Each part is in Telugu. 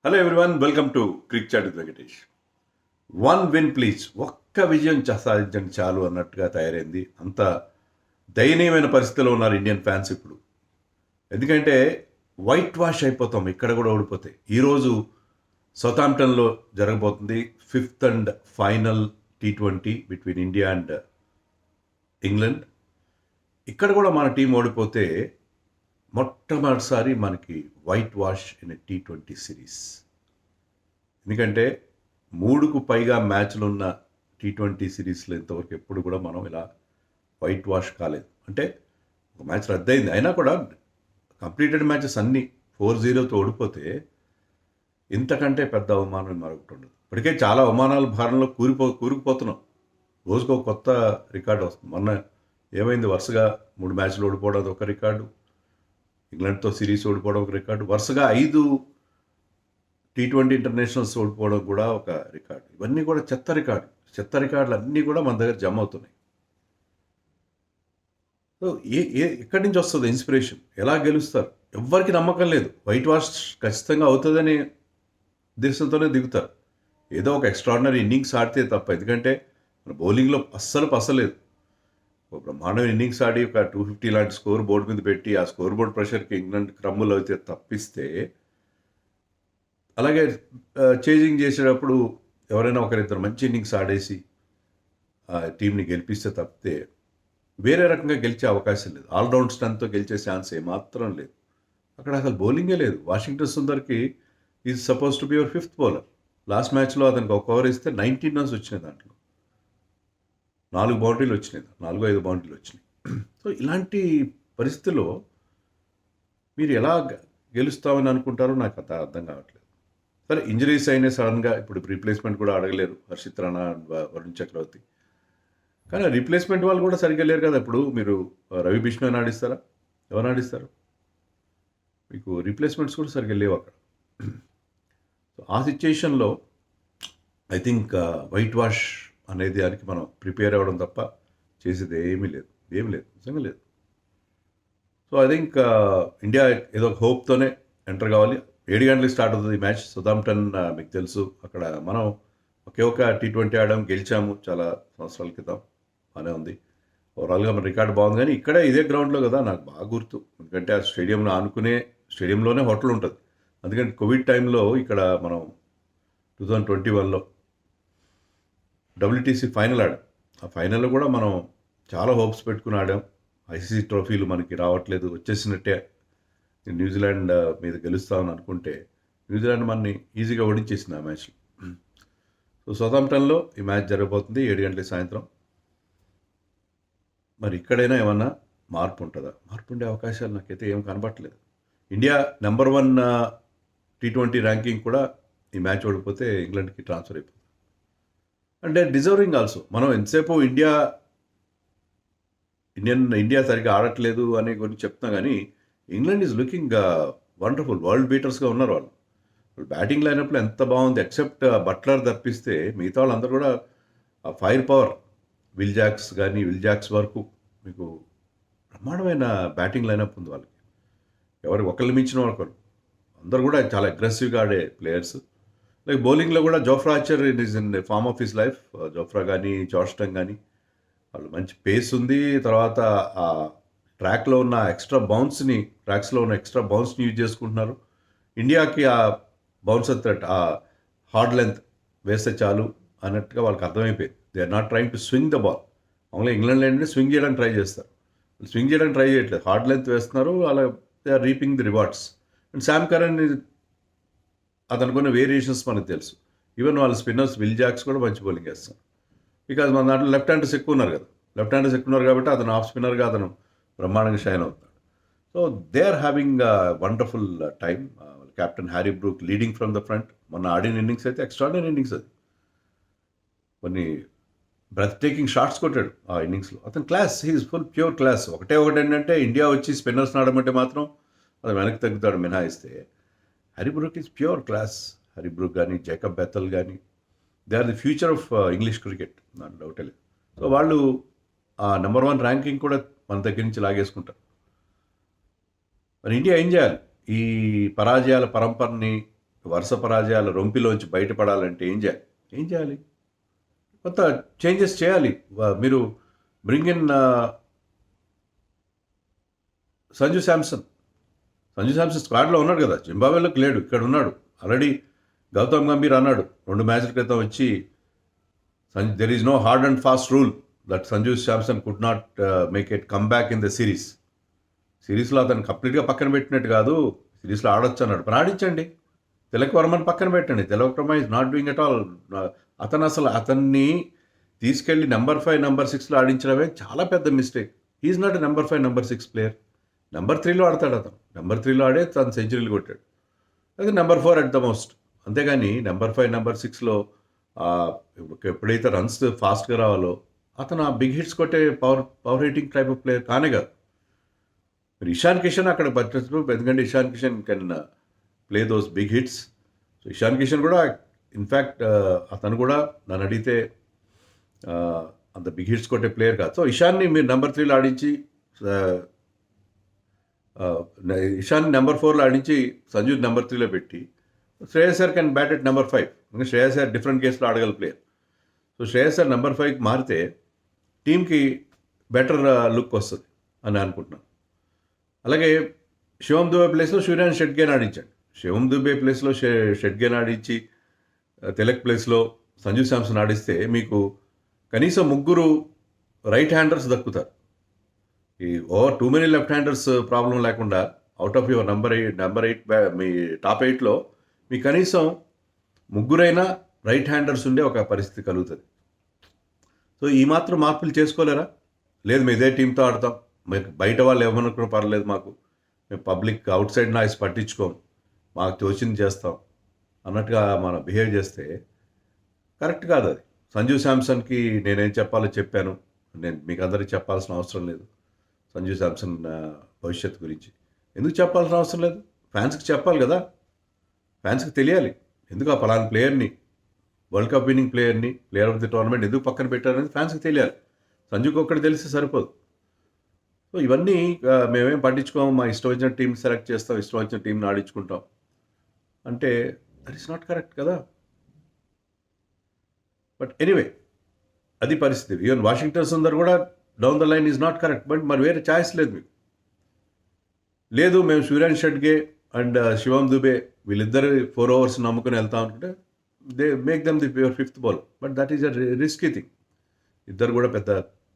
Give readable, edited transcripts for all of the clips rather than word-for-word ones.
Hello everyone, welcome to Cric chat with Venkatesh. One win please, ఒక్క విజయం సాధించండి చాలు అన్నట్టుగా తయారైంది. అంత దయనీయమైన పరిస్థితిలో ఉన్నారు ఇండియన్ ఫ్యాన్స్ ఇప్పుడు. ఎందుకంటే వైట్ వాష్ అయిపోతాం ఇక్కడ కూడా ఓడిపోతే. ఈరోజు సౌతాంప్టన్లో జరగబోతుంది 5th and final T20 between India and England. ఇక్కడ కూడా మన టీం ఓడిపోతే మొట్టమొదటిసారి మనకి white wash in T20 series. ఎందుకంటే 3కు పైగా మ్యాచ్లు ఉన్న T20 సిరీస్లో ఇంతవరకు ఎప్పుడు కూడా మనం ఇలా వైట్ వాష్ కాలేదు. అంటే ఒక మ్యాచ్ రద్దయింది, అయినా కూడా కంప్లీటెడ్ మ్యాచెస్ అన్నీ 4-0తో ఓడిపోతే ఇంతకంటే పెద్ద అవమానం మరొకటి ఉండదు. ఇప్పటికే చాలా అవమానాల భారంలో కూరుకుపోతున్నాం. రోజుకో కొత్త రికార్డు వస్తుంది. మొన్న ఏమైంది, వరుసగా 3 మ్యాచ్లు ఓడిపోవడం ఒక రికార్డు, ఇంగ్లాండ్తో సిరీస్ ఓడిపోవడం ఒక రికార్డు, వరుసగా 5 T20 ఇంటర్నేషనల్స్ ఓడిపోవడం కూడా ఒక రికార్డు. ఇవన్నీ కూడా చెత్త రికార్డులు అన్నీ కూడా మన దగ్గర జమ అవుతున్నాయి. సో ఎక్కడి నుంచి వస్తుంది ఇన్స్పిరేషన్? ఎలా గెలుస్తారు? ఎవ్వరికి నమ్మకం లేదు. వైట్ వాష్ ఖచ్చితంగా అవుతుందని ఉద్దేశంతోనే దిగుతారు. ఏదో ఒక ఎక్స్ట్రాడినరీ ఇన్నింగ్స్ ఆడితే తప్ప. ఎందుకంటే మన బౌలింగ్లో అస్సలు పసలేదు. ఒక బ్రహ్మాండమైన ఇన్నింగ్స్ ఆడి ఒక 250 లాంటి స్కోర్ బోర్డు మీద పెట్టి ఆ స్కోర్ బోర్డ్ ప్రెషర్కి ఇంగ్లాండ్ క్రమ్ములు అయితే తప్పిస్తే, అలాగే చేజింగ్ చేసేటప్పుడు ఎవరైనా ఒకరిద్దరు మంచి ఇన్నింగ్స్ ఆడేసి టీంని గెలిపిస్తే తప్పితే వేరే రకంగా గెలిచే అవకాశం లేదు. ఆల్రౌండ్ స్ట్రెంత్తో గెలిచే ఛాన్స్ ఏమాత్రం లేదు. అక్కడ అసలు బౌలింగే లేదు. వాషింగ్టన్ సుందర్కి is suppose to be your 5th bowler. Last మ్యాచ్లో అతనికి ఒక ఓవర్ ఇస్తే 19 రన్స్ వచ్చినాయి. దాంట్లో 4 బౌండరీలు వచ్చినాయి, 4-5 బౌండరీలు వచ్చినాయి. సో ఇలాంటి పరిస్థితుల్లో మీరు ఎలా గెలుస్తామని అనుకుంటారో నాకు అంత అర్థం కావట్లేదు. సరే, ఇంజరీస్ అయినా సడన్గా ఇప్పుడు రీప్లేస్మెంట్ కూడా అడగలేరు, హర్షిత్ రాణా, వరుణ్ చక్రవర్తి. కానీ రీప్లేస్మెంట్ వాళ్ళు కూడా సరిగ్గా లేరు కదా. ఇప్పుడు మీరు రవి బిష్ణోయ్ ఆడిస్తారా? ఎవరు ఆడిస్తారు? మీకు రీప్లేస్మెంట్స్ కూడా సరిగ్గా లేవు అక్కడ. సో ఆ సిచ్యుయేషన్లో ఐ థింక్ వైట్ వాష్ అనేది దానికి మనం ప్రిపేర్ అవ్వడం తప్ప చేసేది ఏమీ లేదు, నిజంగా లేదు. సో ఐ థింక్ ఇండియా ఏదో ఒక హోప్తోనే ఎంటర్ కావాలి. 7 గంటలకు స్టార్ట్ అవుతుంది ఈ మ్యాచ్. సౌతాంప్టన్ మీకు తెలుసు, అక్కడ మనం ఒకే ఒక T20 ఆడాం, గెలిచాము చాలా సంవత్సరాల క్రితం. బాగానే ఉంది. ఓవరాల్గా మన రికార్డు బాగుంది. కానీ ఇక్కడే ఇదే గ్రౌండ్లో కదా, నాకు బాగా గుర్తు. ఎందుకంటే ఆ స్టేడియంలో ఆనుకునే స్టేడియంలోనే హోటల్ ఉంటుంది. అందుకని కోవిడ్ టైంలో ఇక్కడ మనం 2021లో WTC ఫైనల్ ఆడాం. ఆ ఫైనల్లో కూడా మనం చాలా హోప్స్ పెట్టుకుని ఆడాం. ICC ట్రోఫీలు మనకి రావట్లేదు, వచ్చేసినట్టే, న్యూజిలాండ్ మీద గెలుస్తామని అనుకుంటే న్యూజిలాండ్ మనని ఈజీగా ఓడించేసింది ఆ మ్యాచ్లో. సో సౌతాంప్టన్లో ఈ మ్యాచ్ జరగబోతుంది 7 గంటల సాయంత్రం. మరి ఇక్కడైనా ఏమన్నా మార్పు ఉంటుందా? మార్పు ఉండే అవకాశాలు నాకైతే ఏం కనబట్టలేదు. ఇండియా నెంబర్ 1 T20 ర్యాంకింగ్ కూడా ఈ మ్యాచ్ ఓడిపోతే ఇంగ్లాండ్కి ట్రాన్స్ఫర్ అయిపోతుంది. అంటే డిజర్వింగ్ ఆల్సో. మనం ఎంతసేపు ఇండియా సరిగ్గా ఆడట్లేదు అనే గురించి చెప్తున్నా, కానీ England is looking wonderful. World బీటర్స్గా ఉన్నారు వాళ్ళు. బ్యాటింగ్ లైనప్లో ఎంత బాగుంది. ఎక్సెప్ట్ బట్లర్ తప్పిస్తే మిగతా వాళ్ళందరూ కూడా ఫైర్ పవర్. విల్ జాక్స్ వరకు మీకు బ్రహ్మాండమైన బ్యాటింగ్ లైనప్ ఉంది వాళ్ళకి. ఎవరు ఒకళ్ళు మించిన ఒకరు, అందరూ కూడా చాలా అగ్రెసివ్గా ఆడే ప్లేయర్స్. లైక్ బౌలింగ్లో కూడా Jofra Archer is in form of his life. Jofra కానీ జార్స్టన్ కానీ వాళ్ళు మంచి పేస్ ఉంది. తర్వాత ఆ ట్రాక్స్లో ఉన్న ఎక్స్ట్రా బౌన్స్ని యూజ్ చేసుకుంటున్నారు. ఇండియాకి ఆ బౌన్సర్ థ్రెట్, ఆ హార్డ్ లెంత్ వేస్తే చాలు అన్నట్టుగా వాళ్ళకి అర్థమైపోయింది. They are not trying to swing the ball. మామూలుగా ఇంగ్లాండ్ ఏంటంటే స్వింగ్ చేయడానికి ట్రై చేస్తారు. స్వింగ్ చేయడానికి ట్రై చేయట్లేదు, హార్డ్ లెంత్ వేస్తున్నారు. అలా they are reaping the rewards. And Sam Curran అతనుకున్న వేరియేషన్స్ మనకు తెలుసు. ఈవెన్ వాళ్ళ స్పిన్నర్స్ విల్ జాక్స్ కూడా మంచి బౌలింగ్ వేస్తారు. బికాజ్ మన దాంట్లో లెఫ్ట్ హ్యాండర్స్ ఎక్కువ ఉన్నారు కాబట్టి అతను ఆఫ్ స్పిన్నర్గా అతను బ్రహ్మాండంగా షైన్ అవుతాడు. So they are having wonderful time. Captain Harry Brook leading from the front. మొన్న ఆడిన ఇన్నింగ్స్ అయితే ఎక్స్ట్రాడినరీ ఇన్నింగ్స్. అది కొన్ని బ్రెత్ టేకింగ్ షాట్స్ కొట్టాడు ఆ ఇన్నింగ్స్లో. అతను class, he is full pure class. ఒకటి ఏంటంటే ఇండియా వచ్చి స్పిన్నర్స్ ఆడమంటే మాత్రం అతను వెనక్కి తగ్గుతాడు మినహాయిస్తే. Harry Brook is pure class. Harry Brook కానీ జేకబ్ బెథెల్ కానీ they are the future of English cricket, నాకు డౌటే లేదు. సో వాళ్ళు ఆ నెంబర్ 1 ర్యాంకింగ్ కూడా మన దగ్గర నుంచి లాగేసుకుంటారు. మరి ఇండియా ఏం చేయాలి? ఈ పరాజయాల పరంపరని వరుస పరాజయాల రొంపిలోంచి బయటపడాలంటే ఏం చేయాలి? కొంత చేంజెస్ చేయాలి. మీరు బ్రింగ్ ఇన్ సంజు శాంసన్. సంజు శాంసన్ స్క్వాడ్లో ఉన్నాడు కదా, జింబాబ్వేలోకి లేడు, ఇక్కడ ఉన్నాడు. ఆల్రెడీ గౌతమ్ గంభీర్ అన్నాడు 2 మ్యాచ్ల క్రితం వచ్చి, there is no hard and fast rule that Sanju Samson could not make it come back in the సిరీస్లో అతను కంప్లీట్గా పక్కన పెట్టినట్టు కాదు, సిరీస్లో ఆడొచ్చు అన్నాడు. మరి ఆడించండి. తిలక్ వర్మని పక్కన పెట్టండి. Tilak Varma is not doing at all. అతన్ని తీసుకెళ్ళి నెంబర్ 5 నెంబర్ 6లో ఆడించడమే చాలా పెద్ద mistake. Is not number 5 number 6 player. Number 3లో ఆడతాడు అతను. నెంబర్ 3లో ఆడే తను సెంచరీలు కొట్టాడు. అది నెంబర్ 4 అట్ ద మోస్ట్. అంతేగాని నెంబర్ 5 నెంబర్ 6లో ఎప్పుడైతే రన్స్ ఫాస్ట్గా రావాలో అతను ఆ బిగ్ హిట్స్ కొట్టే power hitting type of player కానే కాదు. మరి ఇషాన్ కిషన్ అక్కడ పట్టచ్చు, ఎందుకంటే Ishan Kishan can play those big hits. So Ishan Kishan కూడా ఇన్ఫ్యాక్ట్ అతను కూడా నన్ను అడిగితే అంత బిగ్ హిట్స్ కొట్టే ప్లేయర్ కాదు. సో ఇషాన్ని మీరు నెంబర్ 3లో ఆడించి, ఇషాన్ నెంబర్ 4లో ఆడించి సంజు నెంబర్ 3లో పెట్టి, Shreyas Iyer can bat at number 5. ఇంకా శ్రేయస్ అయ్యర్ డిఫరెంట్ కేసులో ఆడగల player. So Shreyas Iyer number 5కి మారితే టీంకి బెటర్ లుక్ వస్తుంది అని అనుకుంటున్నాను. అలాగే శివం దుబే ప్లేస్లో సూర్యాన్ షెట్గేన్ ఆడించాడు. శివం దుబే ప్లేస్లో షెట్గేన్ ఆడించి, తిలక్ ప్లేస్లో సంజు శాంసన్ ఆడిస్తే మీకు కనీసం 3 రైట్ హ్యాండర్స్ దక్కుతారు. ఈ over too many left handers problem లేకుండా అవుట్ ఆఫ్ యువర్ నెంబర్ 8 మీ టాప్ 8లో మీ కనీసం 3 రైట్ హ్యాండర్స్ ఉండే ఒక పరిస్థితి కలుగుతుంది. సో ఈ మాత్రం మార్పులు చేసుకోలేరా? లేదు మేము ఇదే టీంతో ఆడతాం, మీకు బయట వాళ్ళు ఏమనుకున్నా పర్లేదు, మేము పబ్లిక్ అవుట్ సైడ్ నాయిస్ పట్టించుకోం, మాకు తోచింది చేస్తాం అన్నట్టుగా మనం బిహేవ్ చేస్తే కరెక్ట్ కాదు. అది సంజు శాంసన్కి నేనేం చెప్పాలో చెప్పాను. నేను మీకు అందరికీ చెప్పాల్సిన అవసరం లేదు సంజు శాంసన్ భవిష్యత్తు గురించి. ఎందుకు చెప్పాల్సిన అవసరం లేదు? ఫ్యాన్స్కి చెప్పాలి కదా, ఫ్యాన్స్కి తెలియాలి. ఎందుకు ఆ పలానా ప్లేయర్ని, వరల్డ్ కప్ విన్నింగ్ ప్లేయర్ని, ప్లేయర్ ఆఫ్ ది టోర్నమెంట్ ఎందుకు పక్కన పెట్టారనేది ఫ్యాన్స్కి తెలియాలి. సంజుకి ఒక్కటి తెలిస్తే సరిపోదు. సో ఇవన్నీ మేమేం పట్టించుకోము, మా ఇష్టం వచ్చిన టీం సెలెక్ట్ చేస్తాం, ఇష్టం వచ్చిన టీంని ఆడించుకుంటాం అంటే దట్ ఈస్ నాట్ కరెక్ట్ కదా. బట్ ఎనీవే అది పరిస్థితి. ఈవెన్ వాషింగ్టన్ సుందర్ కూడా down the line is not correct. But మరి వేరే ఛాయిస్ లేదు మీకు. లేదు మేము సూర్యాన్ షెట్గే అండ్ శివం దుబే వీళ్ళిద్దరు 4 overs నమ్ముకుని వెళ్తాం అనుకుంటే they make them the your 5th bowler. But that is a risky thing. ఇద్దరు కూడా పెద్ద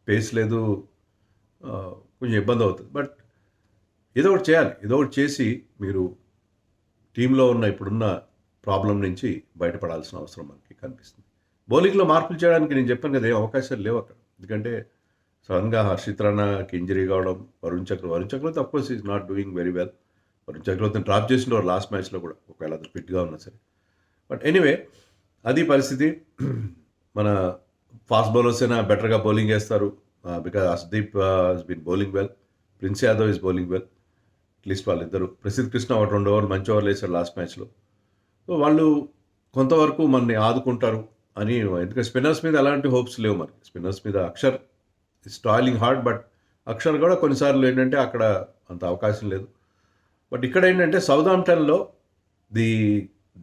పేస్ లేదు, కొంచెం ఇబ్బంది అవుతుంది. బట్ ఏదో ఒకటి చేయాలి. ఏదో ఒకటి చేసి మీరు టీంలో ఉన్న ఇప్పుడున్న ప్రాబ్లం నుంచి బయటపడాల్సిన అవసరం మనకి కనిపిస్తుంది. బౌలింగ్లో మార్పులు చేయడానికి నేను చెప్పాను కదా, ఏం అవకాశాలు లేవు అక్కడ. ఎందుకంటే సడన్గా హర్షిత్ రాణాకి ఇంజరీ కావడం, Varun Chakravarthy of course is not doing very well. Varun చక్రవర్తిని డ్రాప్ చేసినవారు లాస్ట్ మ్యాచ్లో కూడా, ఒకవేళ అది ఫిట్గా ఉన్నా సరే. బట్ ఎనీవే అది పరిస్థితి. మన ఫాస్ట్ బౌలర్స్ అయినా బెటర్గా బౌలింగ్ చేస్తారు. Because Harshdeep has been bowling well, Prince Yadav is bowling well. At least వాళ్ళిద్దరు, ప్రసిద్ధ్ కృష్ణ ఒక 2 overs మంచి ఓవర్లు వేశారు లాస్ట్ మ్యాచ్లో. సో వాళ్ళు కొంతవరకు మనని ఆదుకుంటారు అని. ఎందుకంటే స్పిన్నర్స్ మీద ఎలాంటి హోప్స్ లేవు మరి. స్పిన్నర్స్ మీద Axar is toiling hard, but Axar కూడా కొన్నిసార్లు ఏంటంటే అక్కడ అంత అవకాశం లేదు. బట్ ఇక్కడ ఏంటంటే సౌదాంప్టన్లో ది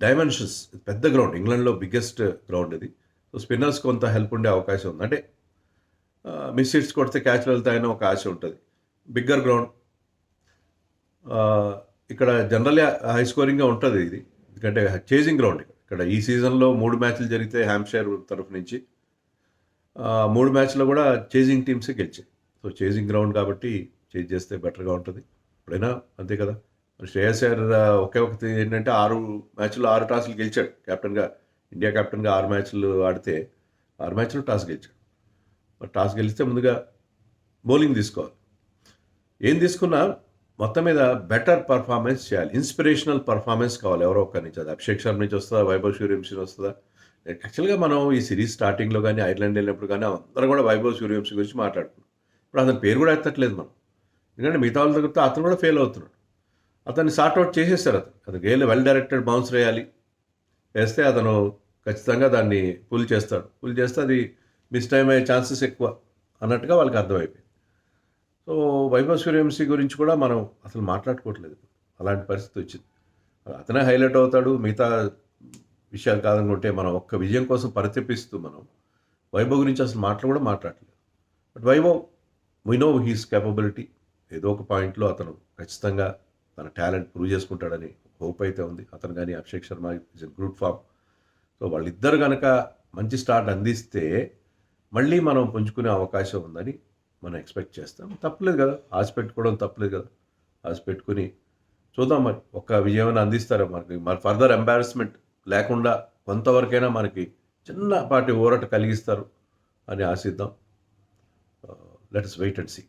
డైమెన్షన్స్, పెద్ద గ్రౌండ్, ఇంగ్లాండ్లో బిగ్గెస్ట్ గ్రౌండ్ ఇది. సో స్పిన్నర్స్ కొంత హెల్ప్ ఉండే అవకాశం ఉంది. అంటే మిస్ హిట్స్ కొడితే క్యాచ్లు వెళ్తాయని ఒక ఆశ ఉంటుంది. బిగ్గర్ గ్రౌండ్, ఇక్కడ జనరల్లీ హై స్కోరింగ్గా ఉంటుంది ఇది. ఎందుకంటే చేజింగ్ గ్రౌండ్. ఇక్కడ ఈ సీజన్లో 3 మ్యాచ్లు జరిగితే హ్యాంప్షైర్ తరఫు నుంచి 3 మ్యాచ్లో కూడా చేజింగ్ టీమ్సే గెలిచాయి. సో చేజింగ్ గ్రౌండ్ కాబట్టి చేజ్ చేస్తే బెటర్గా ఉంటుంది ఎప్పుడైనా, అంతే కదా. శ్రేయస్ అయ్యర్ ఒకే ఒకటి ఏంటంటే 6 మ్యాచ్లు 6 టాస్లు గెలిచాడు కెప్టెన్గా. ఇండియా కెప్టెన్గా 6 మ్యాచ్లు ఆడితే 6 మ్యాచ్లు టాస్ గెలిచాడు. టాస్ గెలిస్తే ముందుగా బౌలింగ్ తీసుకోవాలి. ఏం తీసుకున్నా మొత్తం మీద బెటర్ పర్ఫార్మెన్స్ చేయాలి. ఇన్స్పిరేషనల్ పర్ఫార్మెన్స్ కావాలి ఎవరో ఒకరి నుంచి. అది అభిషేక్ శర్మ నుంచి వస్తుందా, వైభవ్ సూర్యవంశీ వస్తుందా? యాక్చువల్గా మనం ఈ సిరీస్ స్టార్టింగ్లో కానీ ఐర్లాండ్ వెళ్ళినప్పుడు కానీ అందరూ కూడా వైభవ్ సూర్యవంశీ గురించి మాట్లాడుకున్నాం. ఇప్పుడు అతని పేరు కూడా ఎత్తట్లేదు మనం, ఎందుకంటే మిగతా వాళ్ళ దగ్గర అతను కూడా ఫెయిల్ అవుతున్నాడు. అతన్ని సార్ట్అవుట్ చేసేస్తారు. అతనికి వెల్ డైరెక్టెడ్ బౌన్స్ వేస్తే అతను ఖచ్చితంగా దాన్ని పుల్ చేస్తే అది మిస్ టైం అయ్యే ఛాన్సెస్ ఎక్కువ అన్నట్టుగా వాళ్ళకి అర్థమైపోయింది. సో వైభవ్ సూర్యవంశీ గురించి కూడా మనం అసలు మాట్లాడుకోవట్లేదు, అలాంటి పరిస్థితి వచ్చింది. అతనే హైలైట్ అవుతాడు. మిగతా విషయాలు కాదనుకుంటే మనం ఒక్క విజయం కోసం పరితపిస్తూ మనం వైభవ్ గురించి అసలు మాటలు కూడా మాట్లాడలేదు. But Vaibhav we know his capability. ఏదో ఒక పాయింట్‌లో అతను ఖచ్చితంగా తన టాలెంట్ ప్రూవ్ చేసుకుంటాడని హోప్ అయితే ఉంది. అతను గాని, Abhishek Sharma is in good form. So, వాళ్ళిద్దరు గనక మంచి స్టార్ట్ అందిస్తే మళ్ళీ మనం పుంజుకునే అవకాశం ఉందని మనం ఎక్స్‌పెక్ట్ చేస్తాం. తప్పులేదు గదా! ఆశ పెట్టుకోవడం తప్పులేదు గదా! ఆశ పెట్టుకొని చూద్దాం మరి. ఒక్క విజయమైనా అందిస్తారా మనకి? మరి ఫర్దర్ ఎంబారస్మెంట్ లేకుండా కొంతవరకైనా మనకి చిన్నపాటి ఊరట కలిగిస్తారు అని ఆశిద్దాం. Let us wait and see.